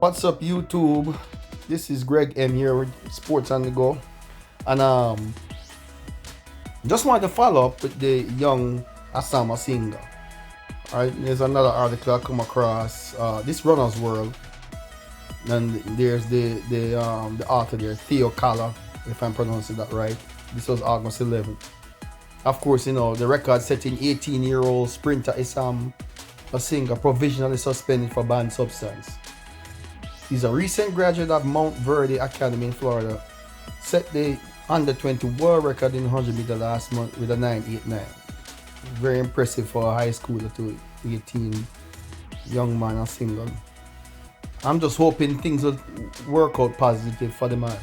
What's up, YouTube? This is Greg M here with Sports on the Go, and just wanted to follow up with the young Asinga. Alright, there's another article I come across. This Runner's World, and there's the author there, Theo Kalla, if I'm pronouncing that right. This was August 11th. Of course, the record-setting 18-year-old sprinter Issam Asinga provisionally suspended for banned substance. He's a recent graduate of Mount Verde Academy in Florida. Set the under-20 world record in 100 meter last month with a 9.89. Very impressive for a high schooler to 18 young man and single. I'm just hoping things will work out positive for the man.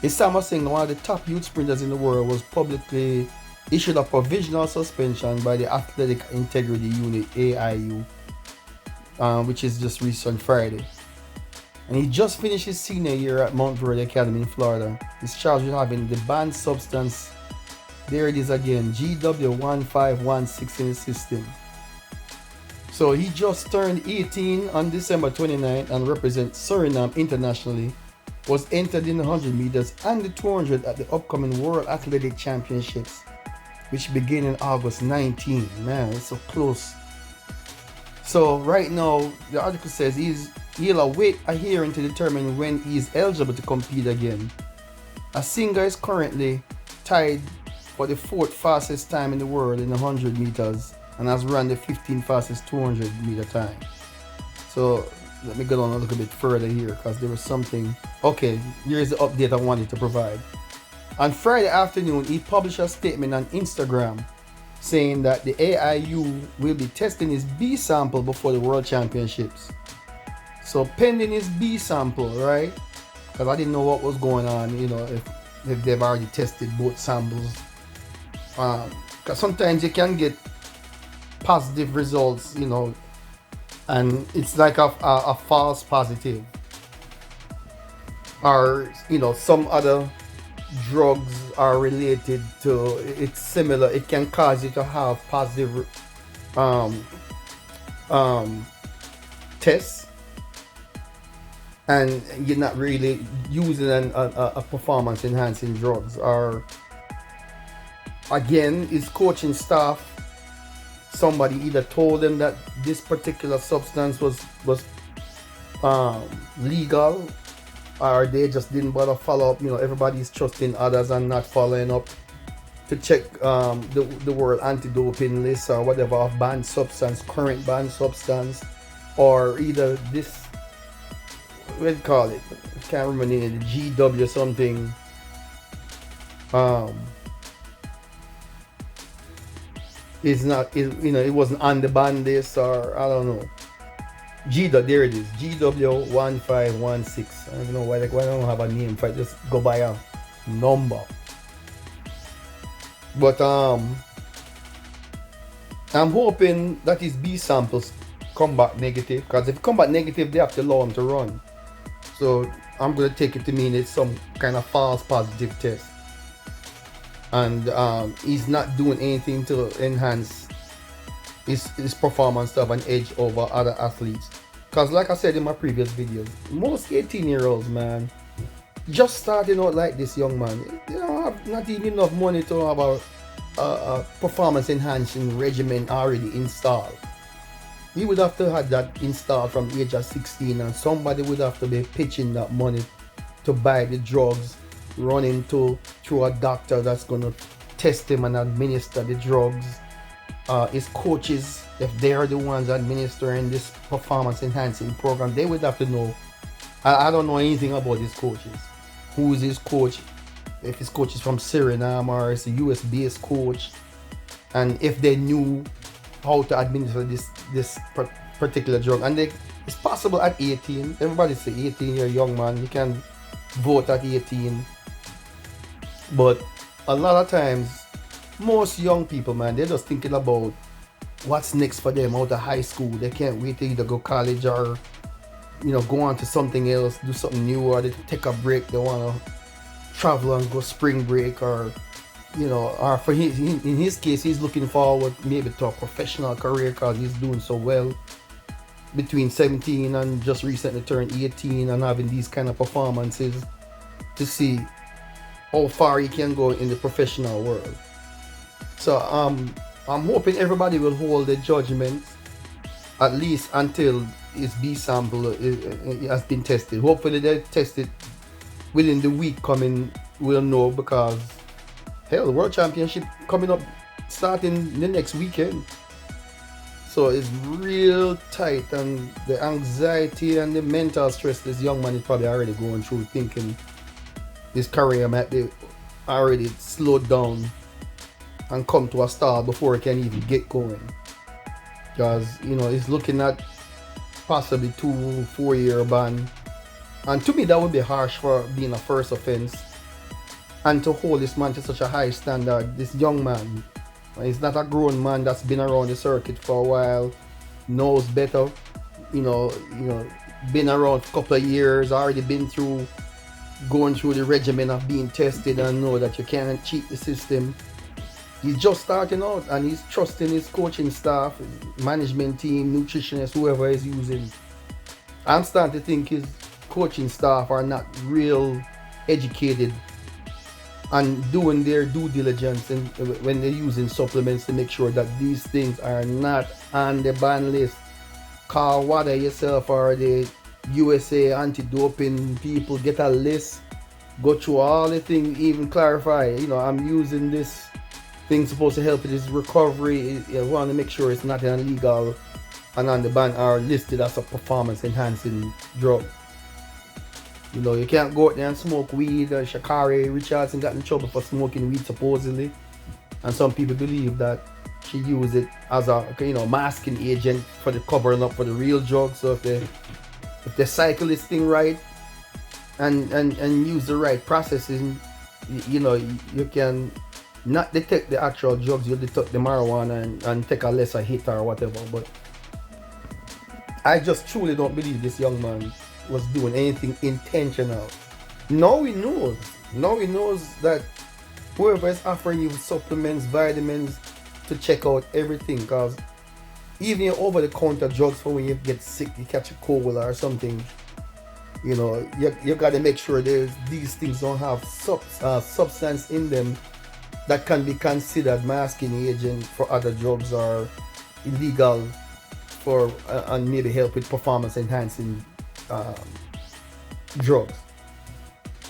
Issam Asinga, one of the top youth sprinters in the world, was publicly issued a provisional suspension by the Athletic Integrity Unit (AIU), which is just recent Friday. And he just finished his senior year at Mount Verde Academy in Florida. He's charged with having the banned substance, there it is again, GW1516 in the system. So he just turned 18 on December 29th and represents Suriname internationally. Was entered in the 100 meters and the 200 at the upcoming World Athletic Championships, which begin in August 19. Man, it's so close. So right now, the article says he'll await a hearing to determine when he is eligible to compete again. Asinga is currently tied for the 4th fastest time in the world in the 100 meters and has run the 15th fastest 200 meter time. So let me go on a little bit further here because there was something. Okay, here's the update I wanted to provide. On Friday afternoon, he published a statement on Instagram saying that the AIU will be testing his B sample before the World Championships. So pending his B sample, right? Because I didn't know what was going on, if they've already tested both samples. Because sometimes you can get positive results, and it's like a false positive. Or, some other drugs are related to, it's similar, it can cause you to have positive tests, and you're not really using a performance enhancing drugs. Or again, his coaching staff, somebody either told them that this particular substance was legal, or they just didn't bother follow up. Everybody's trusting others and not following up to check the world anti-doping list or whatever of banned substance, current banned substance, or either this, what do you call it? I can't remember the name, the GW something. It's not, it wasn't on the ban list, or I don't know. There it is, GW1516. I don't even know why I don't have a name for it, just go by a number. But I'm hoping that his B samples come back negative, because if it come back negative, they have to allow him to run. So I'm going to take it to mean it's some kind of false positive test. And he's not doing anything to enhance his performance to have an edge over other athletes. Because like I said in my previous videos, most 18-year-olds, man, just starting out like this young man, they don't have not even enough money to have a performance enhancing regimen already installed. He would have to have that installed from the age of 16, and somebody would have to be pitching that money to buy the drugs, running through a doctor that's going to test him and administer the drugs. His coaches, if they are the ones administering this performance enhancing program, they would have to know. I don't know anything about his coaches. Who is his coach? If his coach is from Suriname or it's a US based coach, and if they knew how to administer this particular drug. And it's possible at 18. Everybody say 18, you're a young man, you can vote at 18. But a lot of times, most young people, man, they're just thinking about what's next for them out of high school. They can't wait to either go college or go on to something else, do something new, or they take a break. They want to travel and go spring break, or or for in his case, he's looking forward maybe to a professional career because he's doing so well. between 17 and just recently turned 18 and having these kind of performances to see how far he can go in the professional world. So I'm hoping everybody will hold their judgments at least until his B sample has been tested. Hopefully they test it within the week coming. We'll know, because hell, World Championship coming up starting the next weekend. So it's real tight, and the anxiety and the mental stress this young man is probably already going through, thinking his career might be already slowed down and come to a stall before it can even get going. Because, he's looking at possibly 2-4 year ban. And to me, that would be harsh for being a first offense. And to hold this man to such a high standard, this young man, he's not a grown man that's been around the circuit for a while, knows better, been around for a couple of years, already been through, going through the regimen of being tested, and know that you can't cheat the system. He's just starting out, and he's trusting his coaching staff, his management team, nutritionists, whoever he's using. I'm starting to think his coaching staff are not real educated and doing their due diligence when they're using supplements to make sure that these things are not on the ban list. Call Wada yourself or the USA anti-doping people, get a list, go through all the things, even clarify, I'm using this thing supposed to help with this recovery. You want to make sure it's not illegal and on the ban are listed as a performance enhancing drug. You can't go out there and smoke weed. Sha'Carri Richardson got in trouble for smoking weed supposedly, and some people believe that she used it as a masking agent for the covering up for the real drug. So if they cycle this thing right and use the right processing, you can not detect the actual drugs, you'll detect the marijuana and take a lesser hit or whatever. But I just truly don't believe this young man was doing anything intentional. Now he knows that whoever is offering you supplements, vitamins, to check out everything, because even over the counter drugs for when you get sick, you catch a cold or something, you got to make sure these things don't have substance in them that can be considered masking agent for other drugs or illegal for and maybe help with performance enhancing drugs.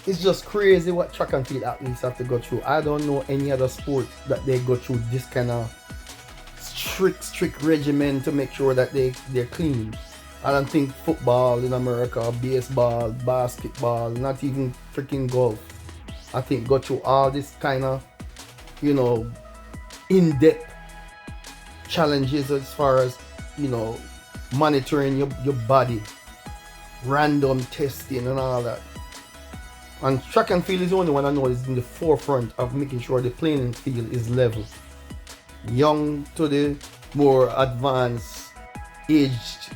It's just crazy what track and field athletes have to go through. I don't know any other sport that they go through this kind of strict regimen to make sure that they're clean. I don't think football in America, baseball, basketball, not even freaking golf, I think go through all this kind of in-depth challenges as far as monitoring your body, random testing and all that. And track and field is the only one I know is in the forefront of making sure the playing field is level. Young to the more advanced aged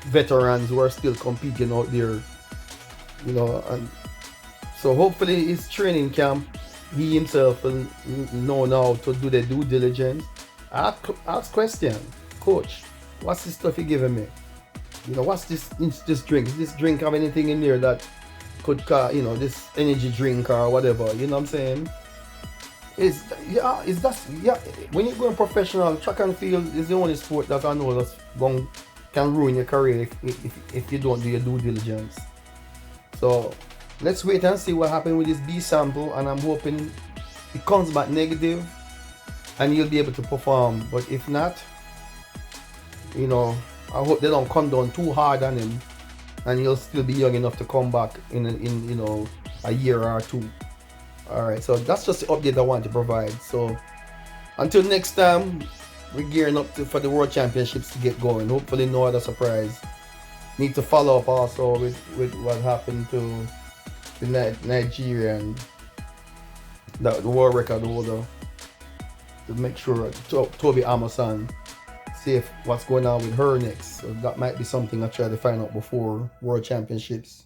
veterans who are still competing out there, and so hopefully his training camp, he himself will know now to do the due diligence. Ask question, coach, what's this stuff you giving me? What's this drink? Does this drink have anything in there that could this energy drink or whatever? You know what I'm saying? When you go professional, track and field is the only sport that I know that's can ruin your career if you don't do your due diligence. So let's wait and see what happens with this B sample, and I'm hoping it comes back negative and you'll be able to perform. But if not, I hope they don't come down too hard on him and he'll still be young enough to come back in a year or two. Alright, so that's just the update I want to provide. So until next time, we're gearing up for the World Championships to get going. Hopefully no other surprise. Need to follow up also with what happened to the Nigerian, the world record holder, to make sure Toby Amasan, see if what's going on with her next. So that might be something I try to find out before World Championships.